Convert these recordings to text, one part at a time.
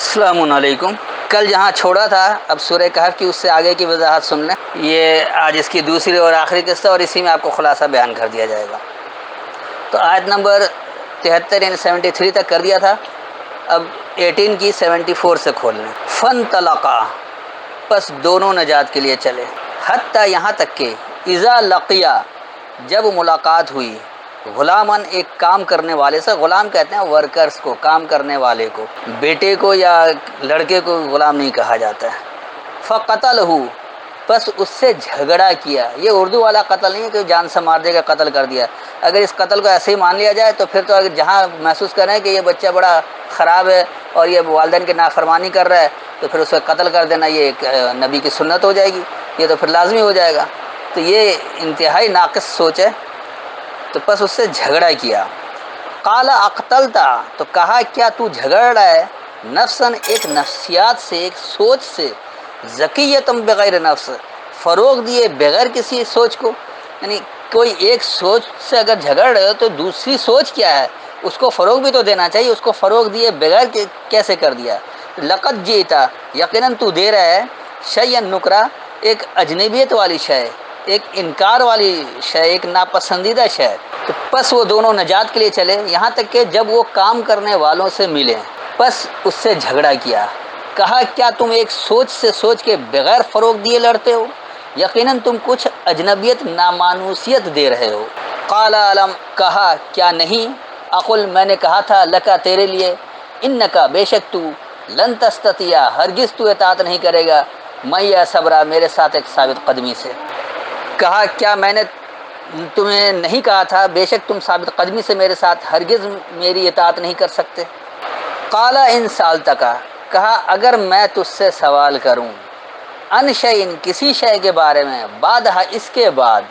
السلام علیکم۔ کل جہاں چھوڑا تھا اب سورہ کہف کی اس سے آگے کی وضاحت سن لیں۔ یہ آج اس کی دوسری اور آخری قصہ، اور اسی میں آپ کو خلاصہ بیان کر دیا جائے گا۔ تو آیت نمبر 73 یعنی 73 تک کر دیا تھا، اب 18 کی 74 سے کھول لیں۔ فانطلقا، پس دونوں نجات کے لیے چلے، حتیٰ یہاں تک کہ اذا لقیا، جب ملاقات ہوئی، غلامن ایک کام کرنے والے سے، غلام کہتے ہیں ورکرز کو، کام کرنے والے کو، بیٹے کو یا لڑکے کو غلام نہیں کہا جاتا ہے۔ فقتلہ، پس اس سے جھگڑا کیا۔ یہ اردو والا قتل نہیں ہے کہ جان سے مار دے گا، قتل کر دیا۔ اگر اس قتل کو ایسے ہی مان لیا جائے تو پھر تو اگر جہاں محسوس کریں کہ یہ بچہ بڑا خراب ہے اور یہ والدین کی نافرمانی کر رہا ہے تو پھر اس کو قتل کر دینا یہ ایک نبی کی سنت ہو جائے گی، یہ تو پھر لازمی ہو جائے گا۔ تو یہ انتہائی ناقص سوچ ہے۔ تو پس اس سے جھگڑا کیا۔ قال اقتلتا، تو کہا کیا تو جھگڑ رہا ہے، نفسن، ایک نفسیات سے، ایک سوچ سے، ذکیتم بغیر نفس، فروغ دیے بغیر کسی سوچ کو۔ یعنی کوئی ایک سوچ سے اگر جھگڑ رہے ہو تو دوسری سوچ کیا ہے اس کو فروغ بھی تو دینا چاہیے، اس کو فروغ دیے بغیر کیسے کر دیا۔ لقد جئتا، یقیناً تو دے رہا ہے، شیئن نکرا، ایک اجنبیت والی شے، ایک انکار والی شے، ایک ناپسندیدہ شے۔ تو پس وہ دونوں نجات کے لیے چلے، یہاں تک کہ جب وہ کام کرنے والوں سے ملے، پس اس سے جھگڑا کیا۔ کہا کیا تم ایک سوچ سے سوچ کے بغیر فروغ دیے لڑتے ہو، یقیناً تم کچھ اجنبیت، نامانوسیت دے رہے ہو۔ قال علم، کہا کیا نہیں، اقل، میں نے کہا تھا، لکا، تیرے لیے، انکا، بے شک تو، لن تستطیع، ہرگز تو اطاعت نہیں کرے گا، میں صبرا، میرے ساتھ ایک ثابت قدمی سے۔ کہا کیا میں نے تمہیں نہیں کہا تھا، بے شک تم ثابت قدمی سے میرے ساتھ ہرگز میری اطاعت نہیں کر سکتے۔ قال ان سالتک، کہا اگر میں تجھ سے سوال کروں، ان شیء، کسی شے کے بارے میں، بعدہ، اس کے بعد،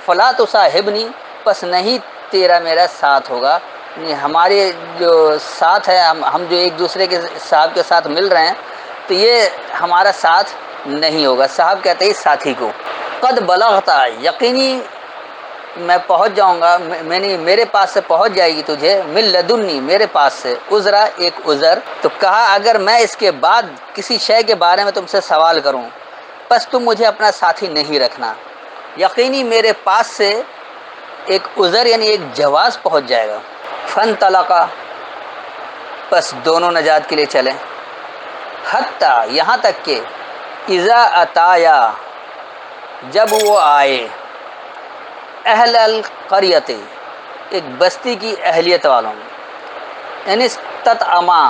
فلا تصاحبنی، پس نہیں تیرا میرا ساتھ ہوگا۔ یعنی ہمارے جو ساتھ ہے، ہم جو ایک دوسرے کے صاحب کے ساتھ مل رہے ہیں تو یہ ہمارا ساتھ نہیں ہوگا۔ صاحب کہتے ہیں ساتھی کو۔ قد بلغتا، یقینی میں پہنچ جاؤں گا، میرے پاس سے پہنچ جائے گی تجھے، من لدنی، میرے پاس سے، عذرا، ایک عذر۔ تو کہا اگر میں اس کے بعد کسی شے کے بارے میں تم سے سوال کروں پس تم مجھے اپنا ساتھی نہیں رکھنا، یقینی میرے پاس سے ایک عذر یعنی ایک جواز پہنچ جائے گا۔ فانطلقا، پس دونوں نجات کے لیے چلے، حتیٰ، یہاں تک کہ اذا اتایا، جب وہ آئے، اہل القریت، ایک بستی کی اہلیت والوں، یعنی استطعما،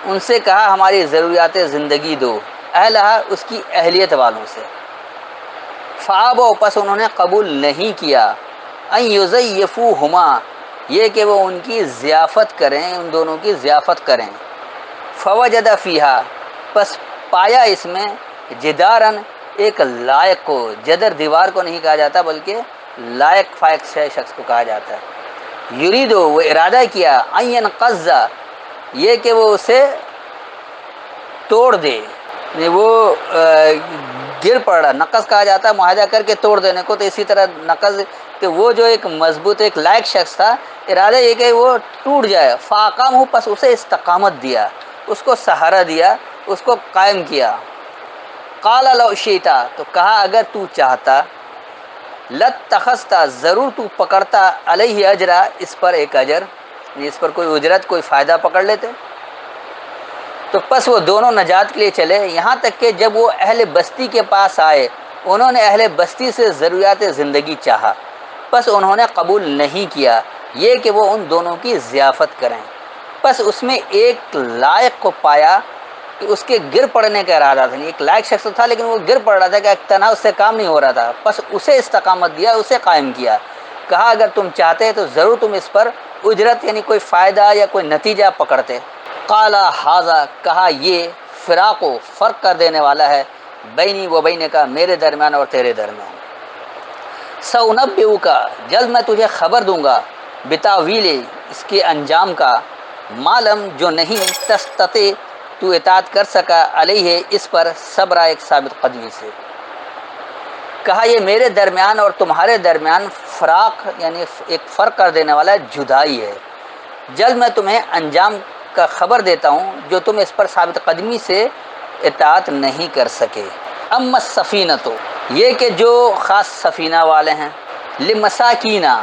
ان سے کہا ہماری ضروریات زندگی دو، اہلہا، اس کی اہلیت والوں سے، فابوا، پس انہوں نے قبول نہیں کیا، ان یضیفوہما، یہ کہ وہ ان کی ضیافت کریں، ان دونوں کی ضیافت کریں۔ فوجد فیہا، پس پایا اس میں، جدارن، ایک لائق کو، جدر دیوار کو نہیں کہا جاتا بلکہ لائق فائق سے شخص کو کہا جاتا ہے۔ یریدو، وہ ارادہ کیا، ان ینقض، یہ کہ وہ اسے توڑ دے، یعنی وہ گر پڑ رہا، نقض کہا جاتا ہے معاہدہ کر کے توڑ دینے کو، تو اسی طرح نقض کہ وہ جو ایک مضبوط، ایک لائق شخص تھا، ارادہ یہ کہ وہ ٹوٹ جائے۔ فاقامہ، پس اسے استقامت دیا، اس کو سہارا دیا، اس کو قائم کیا۔ قال لو شئت، تو کہا اگر تو چاہتا، لاتخذت، ضرور تو پکڑتا، علیہ اجرا، اس پر ایک اجر، یعنی اس پر کوئی اجرت، کوئی فائدہ پکڑ لیتے۔ تو پس وہ دونوں نجات کے لیے چلے، یہاں تک کہ جب وہ اہل بستی کے پاس آئے، انہوں نے اہل بستی سے ضروریات زندگی چاہا، پس انہوں نے قبول نہیں کیا یہ کہ وہ ان دونوں کی ضیافت کریں۔ پس اس میں ایک لائق کو پایا کہ اس کے گر پڑنے کا ارادہ تھا، ایک لائق شخص تھا لیکن وہ گر پڑ رہا تھا کہ تنہا اس سے کام نہیں ہو رہا تھا، پس اسے استقامت دیا، اسے قائم کیا۔ کہا اگر تم چاہتے تو ضرور تم اس پر اجرت یعنی کوئی فائدہ یا کوئی نتیجہ پکڑتے۔ قال ھذا، کہا یہ، فراق و فرق کر دینے والا ہے، بینی و بینک، میرے درمیان اور تیرے درمیان۔ سأنبئک، جلد میں تجھے خبر دوں گا، بتاویل، اس کے انجام کا، معلم، جو نہیں، تستطیع، تو اطاعت کر سکا، علیہ، اس پر، صبر، ایک ثابت قدمی سے۔ کہا یہ میرے درمیان اور تمہارے درمیان فراق یعنی ایک فرق کر دینے والا جدائی ہے، جلد میں تمہیں انجام کا خبر دیتا ہوں جو تم اس پر ثابت قدمی سے اطاعت نہیں کر سکے۔ اما السفینۃ، یہ کہ جو خاص سفینہ والے ہیں، لمساکینہ،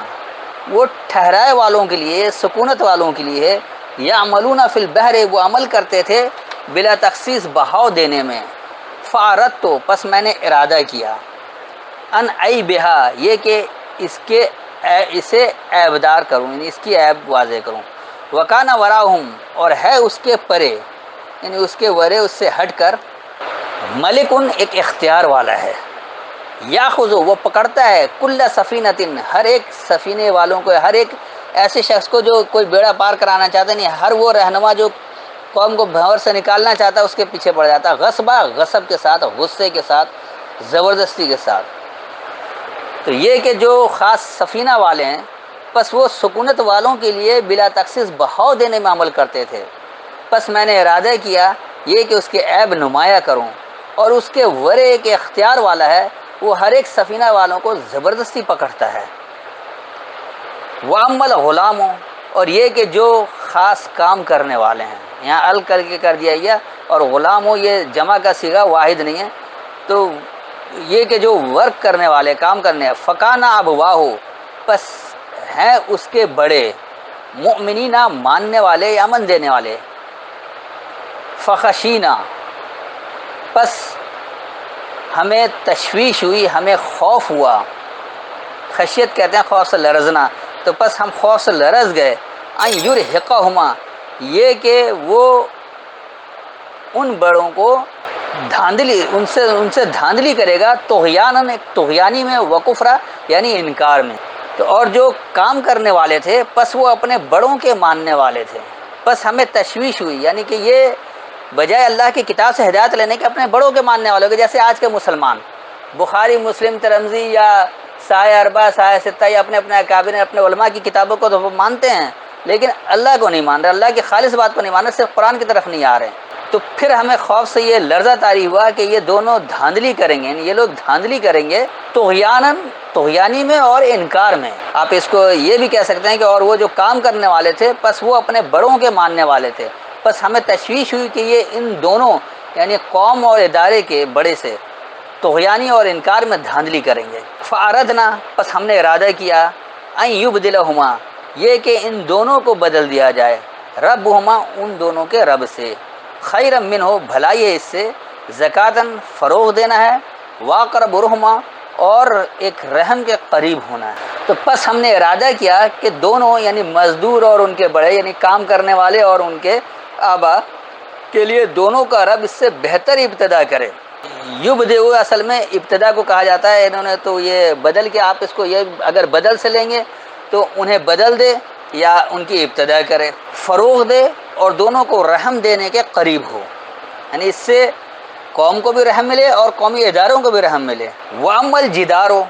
وہ ٹھہرائے والوں کے لیے، سکونت والوں کے لیے، یعملون فی البحر، وہ عمل کرتے تھے بلا تخصیص بہاؤ دینے میں، فاردت، تو پس میں نے ارادہ کیا، ان ای بہا، یہ کہ اسے عیبدار کروں، یعنی اس کی عیب واضح کروں، وکانا وراہم، اور ہے اس کے پرے، یعنی اس کے ورے، اس سے ہٹ کر، ملکن، ایک اختیار والا ہے، یاخذ، وہ پکڑتا ہے، کل سفینۃ، ہر ایک سفینے والوں کو، ہر ایک ایسے شخص کو جو کوئی بیڑا پار کرانا چاہتا ہے، نہیں، ہر وہ رہنما جو قوم کو بھنور سے نکالنا چاہتا ہے اس کے پیچھے پڑ جاتا ہے، غصبہ، غصب کے ساتھ، غصے کے ساتھ، زبردستی کے ساتھ۔ تو یہ کہ جو خاص سفینہ والے ہیں، پس وہ سکونت والوں کے لیے بلا تخصیص بہاؤ دینے میں عمل کرتے تھے، پس میں نے ارادہ کیا یہ کہ اس کے عیب نمایاں کروں، اور اس کے ورے کے اختیار والا ہے، وہ ہر ایک سفینہ والوں کو زبردستی پکڑتا ہے۔ وَأَمَّا الْغُلَامُ، اور یہ کہ جو خاص کام کرنے والے ہیں، یہاں ال کر کے کر دیا گیا، اور غلام ہو یہ جمع کا صیغہ واحد نہیں ہے، تو یہ کہ جو ورک کرنے والے، کام کرنے، فکانہ ابواہ، پس ہیں اس کے بڑے، مؤمنینہ، ماننے والے، امن دینے والے، فخشینہ، پس ہمیں تشویش ہوئی، ہمیں خوف ہوا، خشیت کہتے ہیں خوف سے لرزنا، تو پس ہم خوف سے لرز گئے، ان یرہقہما، یہ کہ وہ ان بڑوں کو دھاندلی، ان سے دھاندلی کرے گا، طغیاناً، ایک طغیانی میں، وکفرا، یعنی انکار میں۔ تو اور جو کام کرنے والے تھے، پس وہ اپنے بڑوں کے ماننے والے تھے، پس ہمیں تشویش ہوئی، یعنی کہ یہ بجائے اللہ کی کتاب سے ہدایت لینے کے اپنے بڑوں کے ماننے والوں کے، جیسے آج کے مسلمان بخاری، مسلم، ترمذی یا سایہ اربع، سایہ ستہ، یا اپنے اکابر، اپنے علماء کی کتابوں کو تو وہ مانتے ہیں، لیکن اللہ کو نہیں مان رہے، اللہ کی خالص بات کو نہیں مان رہے، صرف قرآن کی طرف نہیں آ رہے۔ تو پھر ہمیں خوف سے یہ لرزہ طاری ہوا کہ یہ دونوں دھاندلی کریں گے، یعنی یہ لوگ دھاندلی کریں گے، طغیاناً، طغیانی میں اور انکار میں، آپ اس کو یہ بھی کہہ سکتے ہیں کہ اور وہ جو کام کرنے والے تھے، پس وہ اپنے بڑوں کے ماننے والے تھے، پس ہمیں تشویش ہوئی کہ یہ ان دونوں، یعنی قوم اور ادارے کے بڑے سے، طغیانی اور انکار میں دھاندلی کریں گے۔ فاردنا، پس ہم نے ارادہ کیا، ان یبدلہما، یہ کہ ان دونوں کو بدل دیا جائے، ربہما، ان دونوں کے رب سے، خیرا منہ، بھلائی ہے اس سے، زکاتاً، فروغ دینا ہے، واقرب رحما، اور ایک رحم کے قریب ہونا ہے۔ تو پس ہم نے ارادہ کیا کہ دونوں، یعنی مزدور اور ان کے بڑے، یعنی کام کرنے والے اور ان کے آبا کے لیے، دونوں کا رب اس سے بہتر ابتدا کرے۔ یبدئ اصل میں ابتدا کو کہا جاتا ہے، انہوں نے تو یہ بدل کے، آپ اس کو یہ اگر بدل سے لیں گے تو انہیں بدل دے یا ان کی ابتدا کرے، فروغ دے اور دونوں کو رحم دینے کے قریب ہو، یعنی اس سے قوم کو بھی رحم ملے اور قومی اداروں کو بھی رحم ملے۔ وَأَمَّا الْجِدَارُ،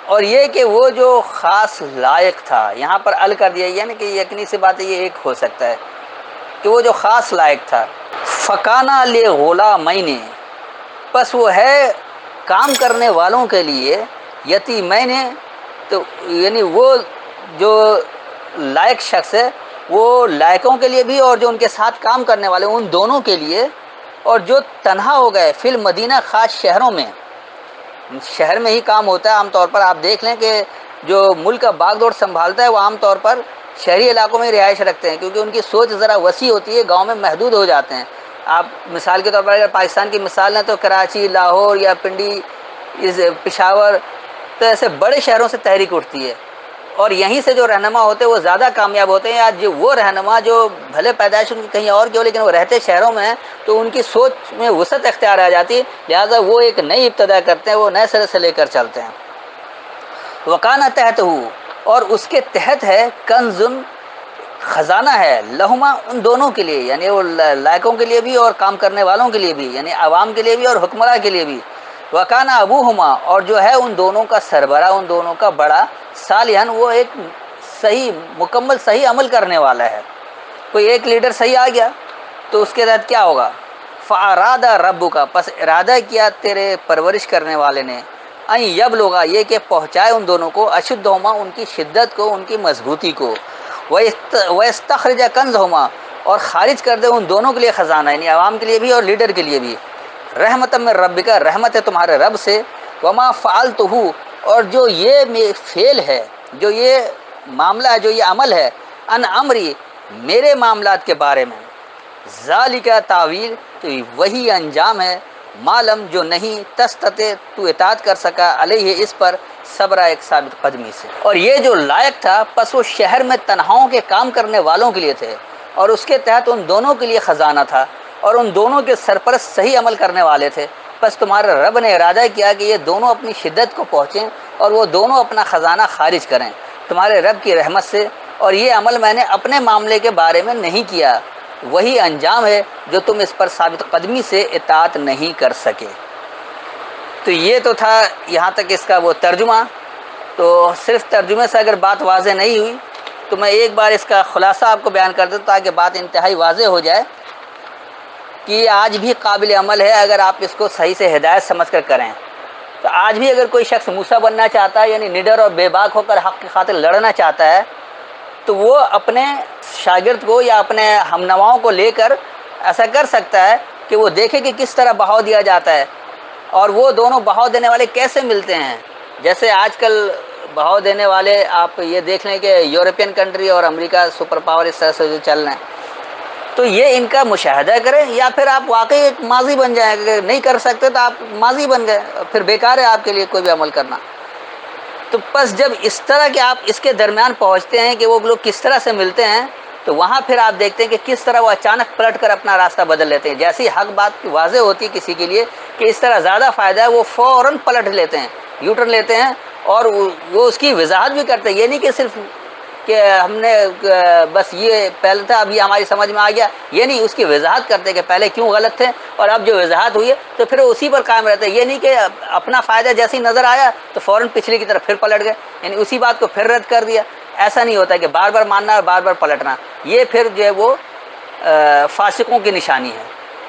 اور یہ کہ وہ جو خاص لائق تھا، یہاں پر ال کر دیا، یعنی کہ یقینی سی بات ہے یہ ایک ہو سکتا ہے کہ وہ جو خاص لائق تھا، فَكَانَ لِغُلَامَيْنِ، پس وہ ہے کام کرنے والوں کے لیے، یتیمین، تو یعنی وہ جو لائق شخص ہے وہ لائقوں کے لیے بھی اور جو ان کے ساتھ کام کرنے والے ان دونوں کے لیے، اور جو تنہا ہو گئے فی المدینہ، خاص شہروں میں، شہر میں ہی کام ہوتا ہے عام طور پر، آپ دیکھ لیں کہ جو ملک کا باغ دوڑ سنبھالتا ہے وہ عام طور پر شہری علاقوں میں رہائش رکھتے ہیں، کیونکہ ان کی سوچ ذرا وسیع ہوتی ہے، گاؤں میں محدود ہو جاتے ہیں۔ آپ مثال کے طور پر اگر پاکستان کی مثال لیں تو کراچی، لاہور یا پنڈی، پشاور، تو ایسے بڑے شہروں سے تحریک اٹھتی ہے، اور یہیں سے جو رہنما ہوتے ہیں وہ زیادہ کامیاب ہوتے ہیں، یا جو وہ رہنما جو بھلے پیدائش ان کی کہیں اور کی ہو لیکن وہ رہتے شہروں میں ہیں، تو ان کی سوچ میں وسعت اختیار آ جاتی ہے، لہٰذا وہ ایک نئی ابتدا کرتے ہیں، وہ نئے سرے سے لے کر چلتے ہیں۔ وکانہ تحتہ، اور اس کے تحت ہے، کنزن، خزانہ ہے، لہما، ان دونوں کے لیے، یعنی وہ لائقوں کے لیے بھی اور کام کرنے والوں کے لیے بھی، یعنی عوام کے لیے بھی اور حکمراں کے لیے بھی۔ وکانہ ابوہما، اور جو ہے ان دونوں کا سربراہ، ان دونوں کا بڑا، صالحاً، وہ ایک صحیح، مکمل صحیح عمل کرنے والا ہے۔ کوئی ایک لیڈر صحیح آ گیا تو اس کے تحت کیا ہوگا؟ فَأَرَادَ رَبُّكَ، پس ارادہ کیا تیرے پرورش کرنے والے نے، ان یبلغا، یہ کہ پہنچائے ان دونوں کو، اشدہما، ان کی شدت کو، ان کی مضبوطی کو، وَيَسْتَخْرِجَ كَنْزَهُمَا، اور خارج کر دے ان دونوں کے لیے خزانہ، یعنی عوام کے لیے بھی اور لیڈر کے لیے بھی، رحمت من ربک، رحمت ہے تمہارے رب سے، وما فعلتہ، اور جو یہ فعل ہے، جو یہ معاملہ ہے، جو یہ عمل ہے، ان امری، میرے معاملات کے بارے میں، ذالک تعویل، تو وہی انجام ہے، معلوم جو نہیں تستطع، تو اطاعت کر سکا، علیہ اس پر، صبر، ایک ثابت قدمی سے۔ اور یہ جو لائق تھا، پس وہ شہر میں تنہاؤں کے کام کرنے والوں کے لیے تھے، اور اس کے تحت ان دونوں کے لیے خزانہ تھا، اور ان دونوں کے سرپرست صحیح عمل کرنے والے تھے۔ بس تمہارے رب نے ارادہ کیا کہ یہ دونوں اپنی شدت کو پہنچیں اور وہ دونوں اپنا خزانہ خارج کریں تمہارے رب کی رحمت سے، اور یہ عمل میں نے اپنے معاملے کے بارے میں نہیں کیا، وہی انجام ہے جو تم اس پر ثابت قدمی سے اطاعت نہیں کر سکے۔ تو یہ تو تھا یہاں تک اس کا وہ ترجمہ۔ تو صرف ترجمے سے اگر بات واضح نہیں ہوئی تو میں ایک بار اس کا خلاصہ آپ کو بیان کر دوں تاکہ بات انتہائی واضح ہو جائے کہ یہ آج بھی قابل عمل ہے اگر آپ اس کو صحیح سے ہدایت سمجھ کر کریں۔ تو آج بھی اگر کوئی شخص موسیٰ بننا چاہتا ہے، یعنی نڈر اور بے باک ہو کر حق کی خاطر لڑنا چاہتا ہے، تو وہ اپنے شاگرد کو یا اپنے ہم نواؤں کو لے کر ایسا کر سکتا ہے کہ وہ دیکھے کہ کس طرح بہاؤ دیا جاتا ہے، اور وہ دونوں بہاؤ دینے والے کیسے ملتے ہیں۔ جیسے آج کل بہاؤ دینے والے آپ یہ دیکھ لیں کہ یورپین کنٹری اور امریکہ سپر پاور اس طرح سے جو چل رہے ہیں، تو یہ ان کا مشاہدہ کریں، یا پھر آپ واقعی ایک ماضی بن جائیں۔ اگر نہیں کر سکتے تو آپ ماضی بن گئے، پھر بیکار ہے آپ کے لیے کوئی بھی عمل کرنا۔ تو بس جب اس طرح کے آپ اس کے درمیان پہنچتے ہیں کہ وہ لوگ کس طرح سے ملتے ہیں، تو وہاں پھر آپ دیکھتے ہیں کہ کس طرح وہ اچانک پلٹ کر اپنا راستہ بدل لیتے ہیں۔ جیسی حق بات واضح ہوتی ہے کسی کے لیے کہ اس طرح زیادہ فائدہ ہے، وہ فوراً پلٹ لیتے ہیں، یو ٹرن لیتے ہیں، اور وہ اس کی وضاحت بھی کرتے ہیں۔ یہ نہیں کہ صرف کہ ہم نے بس یہ پہلے تھا اب یہ ہماری سمجھ میں آ گیا، یہ نہیں، اس کی وضاحت کرتے ہیں کہ پہلے کیوں غلط تھے اور اب جو وضاحت ہوئی ہے تو پھر اسی پر قائم رہتے ہیں۔ یہ نہیں کہ اپنا فائدہ جیسے ہی نظر آیا تو فوراً پچھلے کی طرف پھر پلٹ گئے، یعنی اسی بات کو پھر رد کر دیا۔ ایسا نہیں ہوتا کہ بار بار ماننا اور بار بار پلٹنا، یہ پھر جو ہے وہ فاسقوں کی نشانی ہے،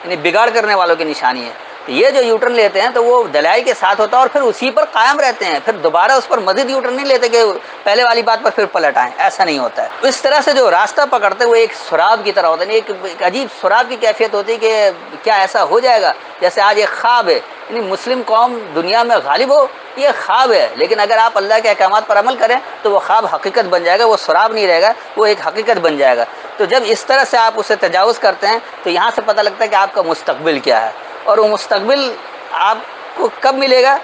یعنی بگاڑ کرنے والوں کی نشانی ہے۔ تو یہ جو یوٹرن لیتے ہیں تو وہ دلائل کے ساتھ ہوتا ہے اور پھر اسی پر قائم رہتے ہیں، پھر دوبارہ اس پر مزید یوٹرن نہیں لیتے کہ پہلے والی بات پر پھر پلٹ آئیں، ایسا نہیں ہوتا ہے۔ اس طرح سے جو راستہ پکڑتے ہیں وہ ایک سراب کی طرح ہوتا ہے، ایک عجیب سراب کی کیفیت ہوتی ہے کہ کیا ایسا ہو جائے گا جیسے آج ایک خواب ہے، یعنی مسلم قوم دنیا میں غالب ہو، یہ خواب ہے، لیکن اگر آپ اللہ کے احکامات پر عمل کریں تو وہ خواب حقیقت بن جائے گا، وہ سراب نہیں رہے گا، وہ ایک حقیقت بن جائے گا۔ تو جب اس طرح سے آپ اسے تجاوز کرتے ہیں تو یہاں سے پتہ لگتا ہے کہ آپ کا مستقبل کیا ہے، اور وہ مستقبل آپ کو کب ملے گا؟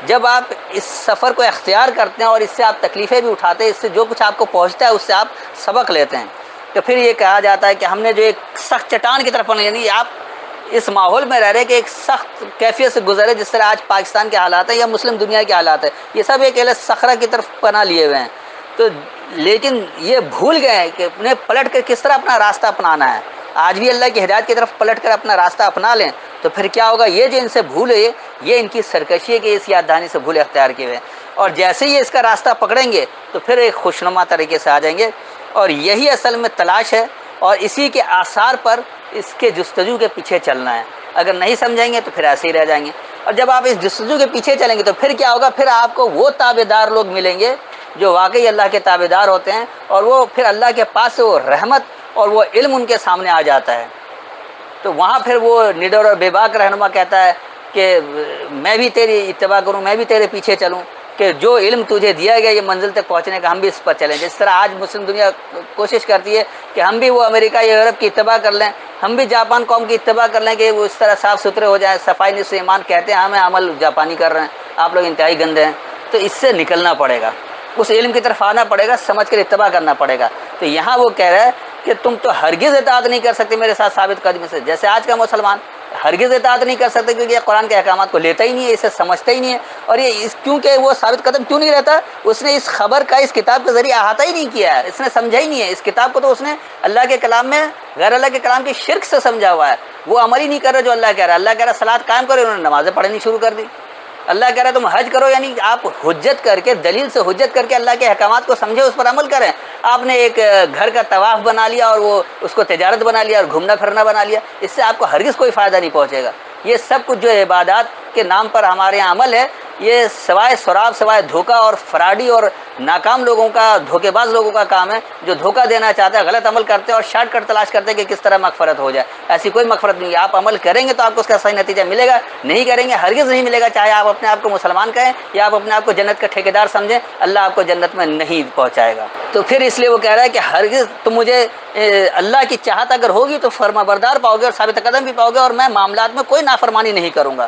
جب آپ اس سفر کو اختیار کرتے ہیں اور اس سے آپ تکلیفیں بھی اٹھاتے ہیں، اس سے جو کچھ آپ کو پہنچتا ہے اس سے آپ سبق لیتے ہیں۔ تو پھر یہ کہا جاتا ہے کہ ہم نے جو ایک سخت چٹان کی طرف پڑھنا، یعنی آپ اس ماحول میں رہ رہے کہ ایک سخت کیفیت سے گزرے، جس طرح آج پاکستان کے حالات ہیں یا مسلم دنیا کے حالات ہیں، یہ سب ایک اہل صخرہ کی طرف پناہ لیے ہوئے ہیں۔ تو لیکن یہ بھول گئے ہیں کہ انہیں پلٹ کر کس طرح اپنا راستہ اپنانا ہے۔ آج بھی اللہ کی ہدایت کی طرف پلٹ کر اپنا راستہ اپنا لیں تو پھر کیا ہوگا؟ یہ جو ان سے بھول ہے، یہ ان کی سرکشی ہے کہ اس یاد دہانی سے بھول اختیار کیے ہوئے ہیں، اور جیسے ہی اس کا راستہ پکڑیں گے تو پھر ایک خوشنما طریقے سے آ جائیں گے، اور یہی اصل میں تلاش ہے، اور اسی کے آثار پر اس کے جستجو کے پیچھے چلنا ہے۔ اگر نہیں سمجھیں گے تو پھر ایسے ہی رہ جائیں گے، اور جب آپ اس جستجو کے پیچھے چلیں گے تو پھر کیا ہوگا؟ پھر آپ کو وہ تابع دار لوگ ملیں گے جو واقعی اللہ کے تابع دار ہوتے ہیں، اور وہ پھر اللہ کے پاس سے وہ رحمت اور وہ علم ان کے سامنے آ جاتا ہے۔ تو وہاں پھر وہ نڈر اور بے باک رہنما کہتا ہے کہ میں بھی تیری اتباع کروں، میں بھی تیرے پیچھے چلوں، کہ جو علم تجھے دیا گیا یہ منزل تک پہنچنے کا ہم بھی اس پر چلیں۔ جس طرح آج مسلم دنیا کوشش کرتی ہے کہ ہم بھی وہ امریکہ یا یورپ کی اتباع کر لیں، ہم بھی جاپان قوم کی اتباع کر لیں کہ وہ اس طرح صاف ستھرے ہو جائیں، صفائی نصف ایمان کہتے ہیں، ہمیں عمل جاپانی کر رہے ہیں، آپ لوگ انتہائی گندے ہیں۔ تو اس سے نکلنا پڑے گا، اس علم کی طرف آنا پڑے گا، سمجھ کر اتباع کرنا پڑے گا۔ تو یہاں وہ کہہ رہا ہے کہ تم تو ہرگز اطاعت نہیں کر سکتے میرے ساتھ ثابت قدمی سے، جیسے آج کا مسلمان ہرگز اطاعت نہیں کر سکتے کیونکہ یہ قرآن کے احکامات کو لیتا ہی نہیں ہے، اسے سمجھتا ہی نہیں ہے، اور یہ کیونکہ وہ ثابت قدم کیوں نہیں رہتا؟ اس نے اس خبر کا اس کتاب کے ذریعے احاطہ ہی نہیں کیا ہے، اس نے سمجھا ہی نہیں ہے اس کتاب کو، تو اس نے اللہ کے کلام میں غیر اللہ کے کلام کی شرک سے سمجھا ہوا ہے، وہ عمل ہی نہیں کر رہا جو اللہ کہہ رہا ہے۔ اللہ کہہ رہا ہے صلاۃ قائم کرو، انہوں نے نمازیں پڑھنی شروع کر دی۔ اللہ کہہ رہا ہے تم حج کرو، یعنی آپ حجت کر کے، دلیل سے حجت کر کے اللہ کے احکامات کو سمجھے، اس پر عمل کریں۔ آپ نے ایک گھر کا طواف بنا لیا اور وہ اس کو تجارت بنا لیا اور گھومنا پھرنا بنا لیا، اس سے آپ کو ہرگز کوئی فائدہ نہیں پہنچے گا۔ یہ سب کچھ جو عبادات کے نام پر ہمارے یہاں عمل ہے، یہ سوائے سراب، سوائے دھوکہ اور فراڈی اور ناکام لوگوں کا، دھوکے باز لوگوں کا کام ہے جو دھوکہ دینا چاہتے ہیں، غلط عمل کرتے ہیں اور شارٹ کٹ تلاش کرتے ہیں کہ کس طرح مغفرت ہو جائے۔ ایسی کوئی مغفرت نہیں ہے، آپ عمل کریں گے تو آپ کو اس کا صحیح نتیجہ ملے گا، نہیں کریں گے ہرگز نہیں ملے گا، چاہے آپ اپنے آپ کو مسلمان کہیں یا آپ اپنے آپ کو جنت کا ٹھیکیدار سمجھیں، اللہ آپ کو جنت میں نہیں پہنچائے گا۔ تو پھر اس لیے وہ کہہ رہا ہے کہ ہرگز تم مجھے اللہ کی چاہت اگر ہوگی تو فرما بردار پاؤ گے اور ثابت قدم بھی پاؤ گے، اور میں معاملات میں کوئی نافرمانی نہیں کروں گا۔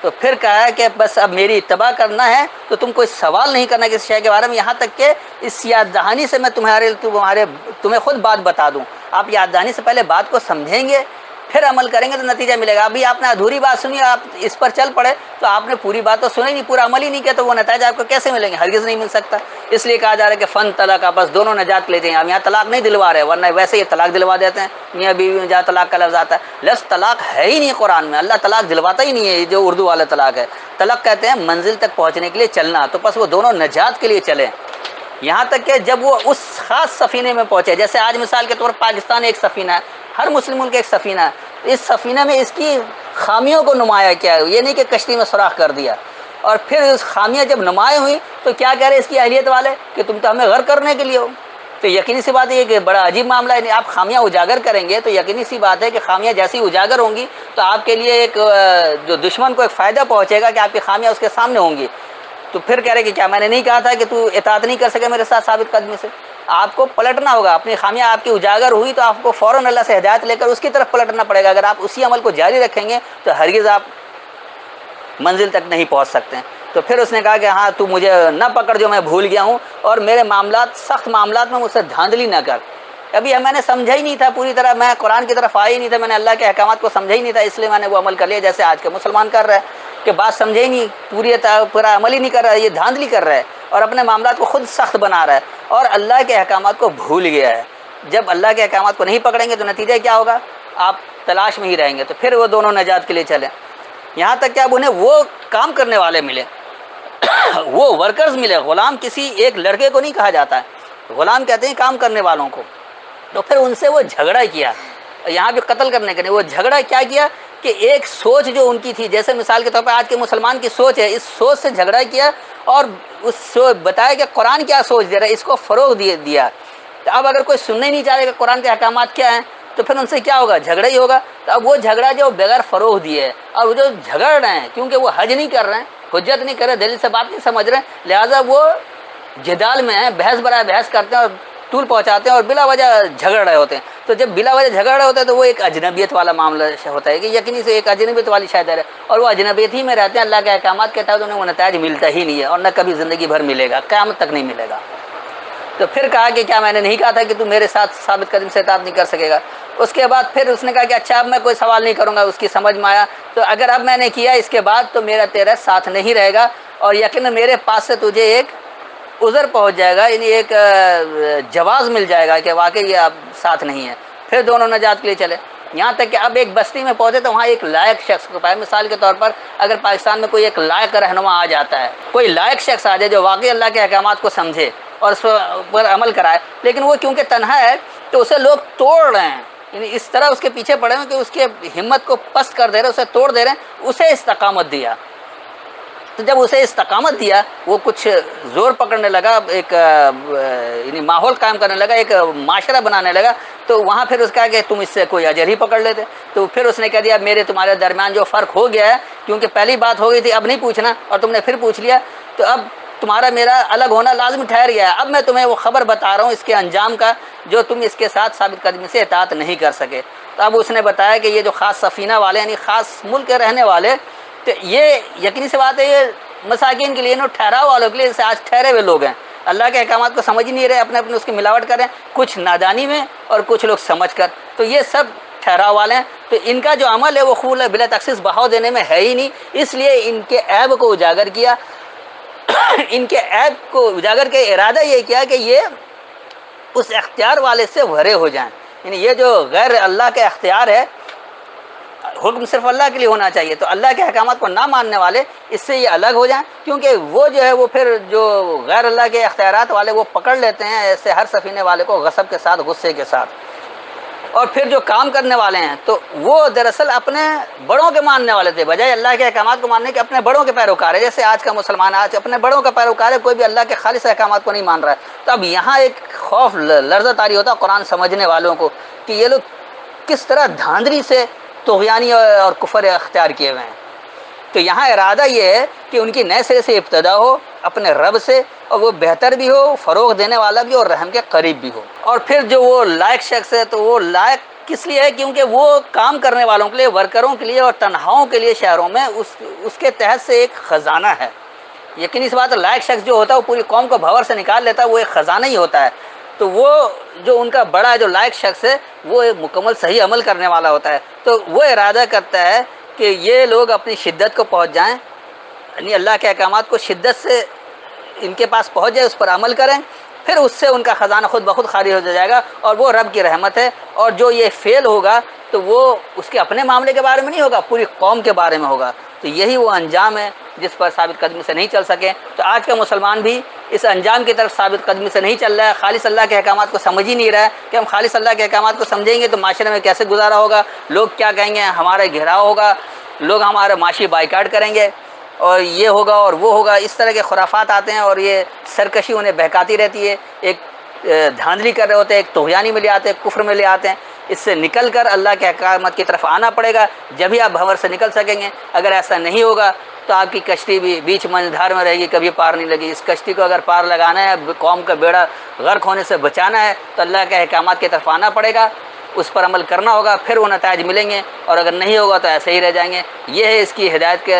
تو پھر کہا ہے کہ بس اب میری اتباع کرنا ہے تو تم کوئی سوال نہیں کرنا کسی شے کے بارے میں، یہاں تک کہ اس یاد دہانی سے میں تمہیں خود بات بتا دوں۔ آپ یاد دہانی سے پہلے بات کو سمجھیں گے پھر عمل کریں گے تو نتیجہ ملے گا۔ ابھی آپ نے ادھوری بات سنی، آپ اس پر چل پڑے تو آپ نے پوری بات تو سنی نہیں، پورا عمل ہی نہیں کیا، تو وہ نتائج آپ کو کیسے ملیں گے؟ ہرگز نہیں مل سکتا۔ اس لیے کہا جا رہا ہے کہ فن طلاق، بس دونوں نجات لیتے ہیں۔ ہم یہاں طلاق نہیں دلوا رہے، ورنہ ویسے یہ طلاق دلوا دیتے ہیں، میاں بیوی میں جہاں طلاق کا لفظ آتا ہے، لفظ طلاق ہے ہی نہیں قرآن میں، اللہ طلاق دلواتا ہی نہیں ہے، یہ جو اردو والا طلاق ہے۔ طلاق کہتے ہیں منزل تک پہنچنے کے لیے چلنا، تو بس وہ دونوں نجات کے لیے چلیں، یہاں تک کہ جب وہ اس خاص سفینے میں پہنچے۔ جیسے آج مثال کے طور پر پاکستان ایک سفینہ ہے، ہر مسلم ملک ایک سفینہ ہے، اس سفینہ میں اس کی خامیوں کو نمایاں کیا ہے، یہ نہیں کہ کشتی میں سوراخ کر دیا، اور پھر اس خامیاں جب نمایاں ہوئی تو کیا کہہ رہے اس کی اہلیت والے کہ تم تو ہمیں غرق کرنے کے لیے ہو۔ تو یقینی سی بات ہے کہ بڑا عجیب معاملہ ہے، آپ خامیاں اجاگر کریں گے تو یقینی سی بات ہے کہ خامیاں جیسی اجاگر ہوں گی تو آپ کے لیے ایک جو دشمن کو ایک فائدہ پہنچے گا کہ آپ کی خامیاں اس کے سامنے ہوں گی۔ تو پھر کہہ رہے کہ کیا میں نے نہیں کہا تھا کہ تو اطاعت نہیں کر سکے میرے ساتھ ثابت قدمی سے؟ آپ کو پلٹنا ہوگا، اپنی خامیاں آپ کی اجاگر ہوئی تو آپ کو فوراً اللہ سے ہدایت لے کر اس کی طرف پلٹنا پڑے گا۔ اگر آپ اسی عمل کو جاری رکھیں گے تو ہرگز آپ منزل تک نہیں پہنچ سکتے ہیں۔ تو پھر اس نے کہا کہ ہاں تو مجھے نہ پکڑ جو میں بھول گیا ہوں، اور میرے معاملات، سخت معاملات میں مجھ سے دھاندلی نہ کر۔ ابھی میں نے سمجھا ہی نہیں تھا پوری طرح، میں قرآن کی طرف آیا ہی نہیں تھا، میں نے اللہ کے احکامات کو سمجھا ہی نہیں تھا، اس لیے میں نے وہ عمل کر لیا جیسے آج کے مسلمان کر رہا ہے کہ بات سمجھے ہی نہیں، پورا عمل ہی نہیں کر رہا ہے، یہ دھاندلی کر رہا ہے اور اپنے معاملات کو خود سخت بنا رہا ہے اور اللہ کے احکامات کو بھول گیا ہے۔ جب اللہ کے احکامات کو نہیں پکڑیں گے تو نتیجہ کیا ہوگا؟ آپ تلاش میں ہی رہیں گے۔ تو پھر وہ دونوں نجات کے لیے چلے، یہاں تک کہ اب انہیں وہ کام کرنے والے ملے، وہ ورکرز ملے۔ غلام کسی ایک لڑکے کو نہیں کہا جاتا ہے، غلام کہتے ہیں کام کرنے والوں کو۔ تو پھر ان سے وہ جھگڑا کیا، یہاں بھی قتل کرنے کے لیے وہ جھگڑا کیا کیا کہ ایک سوچ جو ان کی تھی، جیسے مثال کے طور پر آج کے مسلمان کی سوچ ہے، اس سوچ سے جھگڑا کیا اور اس بتایا کہ قرآن کیا سوچ دے رہا ہے، اس کو فروغ دیا۔ تو اب اگر کوئی سننے نہیں چاہ رہے کہ قرآن کے احکامات کیا ہیں تو پھر ان سے کیا ہوگا؟ جھگڑا ہی ہوگا۔ تو اب وہ جھگڑا جو بغیر فروغ دیے ہے، اور وہ جو جھگڑ رہے ہیں کیونکہ وہ حج نہیں کر رہے ہیں، حجت نہیں کر رہے، دلیل سے بات نہیں سمجھ رہے ہیں، لہٰذا وہ جدال میں ہیں، بحث برائے بحث کرتے ہیں اور طول پہنچاتے ہیں اور بلا وجہ جھگڑ رہے ہوتے ہیں۔ تو جب بلا وجہ جھگڑ رہے ہوتے ہیں تو وہ ایک اجنبیت والا معاملہ ہوتا ہے کہ یقینی سے ایک اجنبیت والی شاید ہے، اور وہ اجنبیت ہی میں رہتے ہیں، اللہ کے احکامات کے تحت انہیں وہ نتائج ملتا ہی نہیں ہے اور نہ کبھی زندگی بھر ملے گا، قیامت تک نہیں ملے گا۔ تو پھر کہا کہ کیا میں نے نہیں کہا تھا کہ تو میرے ساتھ ثابت قدم سے اطاعت نہیں کر سکے گا؟ اس کے بعد پھر اس نے کہا کہ اچھا اب میں کوئی سوال نہیں کروں گا، اس کی سمجھ میں آیا تو اگر اب میں نے کیا اس کے بعد تو میرا تیرا ساتھ نہیں رہے گا، اور یقیناً میرے پاس سے تجھے ایک عذر پہنچ جائے گا، یعنی ایک جواز مل جائے گا کہ واقعی یہ اب ساتھ نہیں ہے۔ پھر دونوں نجات کے لیے چلے، یہاں تک کہ اب ایک بستی میں پہنچے تو وہاں ایک لائق شخص کو پائے۔ مثال کے طور پر اگر پاکستان میں کوئی ایک لائق رہنما آ جاتا ہے، کوئی لائق شخص آ جائے جو واقعی اللہ کے احکامات کو سمجھے اور اس پر عمل کرائے، لیکن وہ کیونکہ تنہا ہے تو اسے لوگ توڑ رہے ہیں، یعنی اس طرح اس کے پیچھے پڑے ہیں کہ اس کے ہمت کو پست کر دے رہے ہیں، اسے توڑ دے رہے ہیں، اسے استقامت دیا۔ تو جب اسے استقامت دیا، وہ کچھ زور پکڑنے لگا، ایک یعنی ماحول قائم کرنے لگا، ایک معاشرہ بنانے لگا، تو وہاں پھر اس کا کہ تم اس سے کوئی اجر ہی پکڑ لیتے۔ تو پھر اس نے کہہ دیا میرے تمہارے درمیان جو فرق ہو گیا ہے، کیونکہ پہلی بات ہو گئی تھی اب نہیں پوچھنا اور تم نے پھر پوچھ لیا، تو اب تمہارا میرا الگ ہونا لازم ٹھہر گیا ہے۔ اب میں تمہیں وہ خبر بتا رہا ہوں اس کے انجام کا جو تم اس کے ساتھ ثابت قدمی سے اطاعت نہیں کر سکے۔ تو اب اس نے بتایا کہ یہ جو خاص سفینہ والے یعنی خاص ملک کے رہنے والے، تو یہ یقینی سی بات ہے یہ مساکین کے لیے، ٹھہراؤ والوں کے لیے، جیسے آج ٹھہرے ہوئے لوگ ہیں، اللہ کے احکامات کو سمجھ ہی نہیں رہے، اپنے اس کی ملاوٹ کر رہے ہیں، کچھ نادانی میں اور کچھ لوگ سمجھ کر، تو یہ سب ٹھہراؤ والے ہیں۔ تو ان کا جو عمل ہے وہ خول بلا تخصیص بہاؤ دینے میں ہے ہی نہیں، اس لیے ان کے عیب کو اجاگر کیا، ان کے عیب کو اجاگر کے ارادہ یہ کیا کہ یہ اس اختیار والے سے بھرے ہو جائیں، یعنی یہ جو غیر اللہ کا اختیار ہے، حکم صرف اللہ کے لیے ہونا چاہیے، تو اللہ کے احکامات کو نہ ماننے والے اس سے یہ الگ ہو جائیں، کیونکہ وہ جو ہے وہ پھر جو غیر اللہ کے اختیارات والے وہ پکڑ لیتے ہیں ایسے ہر سفینے والے کو غصب کے ساتھ، غصے کے ساتھ۔ اور پھر جو کام کرنے والے ہیں تو وہ دراصل اپنے بڑوں کے ماننے والے تھے، بجائے اللہ کے احکامات کو ماننے کے اپنے بڑوں کے پیروکار ہے۔ جیسے آج کا مسلمان آج اپنے بڑوں کا پیروکار ہے، کوئی بھی اللہ کے خالص احکامات کو نہیں مان رہا ہے۔ تو اب یہاں ایک خوف لرزہ طاری ہوتا ہے قرآن سمجھنے والوں کو کہ یہ لوگ کس طرح دھاندلی سے طغیانی اور کفر اختیار کیے ہوئے ہیں۔ تو یہاں ارادہ یہ ہے کہ ان کی نئے سرے سے ابتدا ہو اپنے رب سے، اور وہ بہتر بھی ہو، فروغ دینے والا بھی ہو، اور رحم کے قریب بھی ہو۔ اور پھر جو وہ لائق شخص ہے تو وہ لائق کس لیے ہے؟ کیونکہ وہ کام کرنے والوں کے لیے، ورکروں کے لیے اور تنہاؤں کے لیے شہروں میں اس کے تحت سے ایک خزانہ ہے۔ یقینی سی بات ہے، لائق شخص جو ہوتا ہے وہ پوری قوم کو بھنور سے نکال لیتا ہے، وہ ایک خزانہ ہی ہوتا ہے۔ تو وہ جو ان کا بڑا جو لائق شخص ہے وہ ایک مکمل صحیح عمل کرنے والا ہوتا ہے۔ تو وہ ارادہ کرتا ہے کہ یہ لوگ اپنی شدت کو پہنچ جائیں، یعنی اللہ کے احکامات کو شدت سے ان کے پاس پہنچ جائے، اس پر عمل کریں، پھر اس سے ان کا خزانہ خود بخود خالی ہو جائے گا، اور وہ رب کی رحمت ہے۔ اور جو یہ فیل ہوگا تو وہ اس کے اپنے معاملے کے بارے میں نہیں ہوگا، پوری قوم کے بارے میں ہوگا۔ تو یہی وہ انجام ہے جس پر ثابت قدمی سے نہیں چل سکے۔ تو آج کا مسلمان بھی اس انجام کی طرف ثابت قدمی سے نہیں چل رہا ہے، خالص اللہ کے احکامات کو سمجھ ہی نہیں رہا ہے کہ ہم خالص اللہ کے احکامات کو سمجھیں گے تو معاشرے میں کیسے گزارا ہوگا، لوگ کیا کہیں گے، ہمارا گھیراؤ ہوگا، لوگ ہمارا معاشی بائیکاٹ کریں گے، اور یہ ہوگا اور وہ ہوگا۔ اس طرح کے خرافات آتے ہیں اور یہ سرکشی انہیں بہکاتی رہتی ہے، ایک دھاندلی کر رہے ہوتے ہیں، ایک طغیانی میں لے آتے ہیں، کفر میں لے آتے ہیں۔ اس سے نکل کر اللہ کے احکامات کی طرف آنا پڑے گا، جبھی آپ بھنور سے نکل سکیں گے۔ اگر ایسا نہیں ہوگا تو آپ کی کشتی بھی بیچ منجھدار میں رہے گی، کبھی پار نہیں لگی۔ اس کشتی کو اگر پار لگانا ہے، قوم کا بیڑا غرق ہونے سے بچانا ہے، تو اللہ کے احکامات کی طرف آنا پڑے گا، اس پر عمل کرنا ہوگا، پھر وہ نتائج ملیں گے۔ اور اگر نہیں ہوگا تو ایسے ہی رہ جائیں گے۔ یہ ہے اس کی ہدایت کے،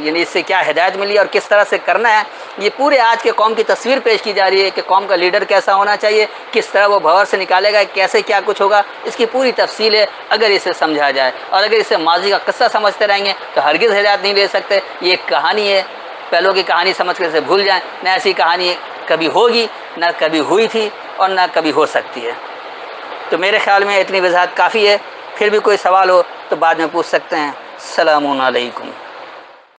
یعنی اس سے کیا ہدایت ملی اور کس طرح سے کرنا ہے۔ یہ پورے آج کے قوم کی تصویر پیش کی جا رہی ہے کہ قوم کا لیڈر کیسا ہونا چاہیے، کس طرح وہ بھنور سے نکالے گا، کیسے کیا کچھ ہوگا۔ اس کی پوری تفصیل ہے اگر اسے سمجھا جائے، اور اگر اسے ماضی کا قصہ سمجھتے رہیں گے تو ہرگز ہدایت نہیں لے سکتے۔ یہ ایک کہانی ہے، پہلوں کی کہانی سمجھ کر اسے بھول جائیں، نہ ایسی کہانی کبھی ہوگی، نہ کبھی ہوئی تھی، اور نہ کبھی ہو سکتی ہے۔ تو میرے خیال میں اتنی وضاحت کافی ہے۔ پھر بھی کوئی سوال ہو تو بعد میں پوچھ سکتے ہیں۔ السلام علیکم۔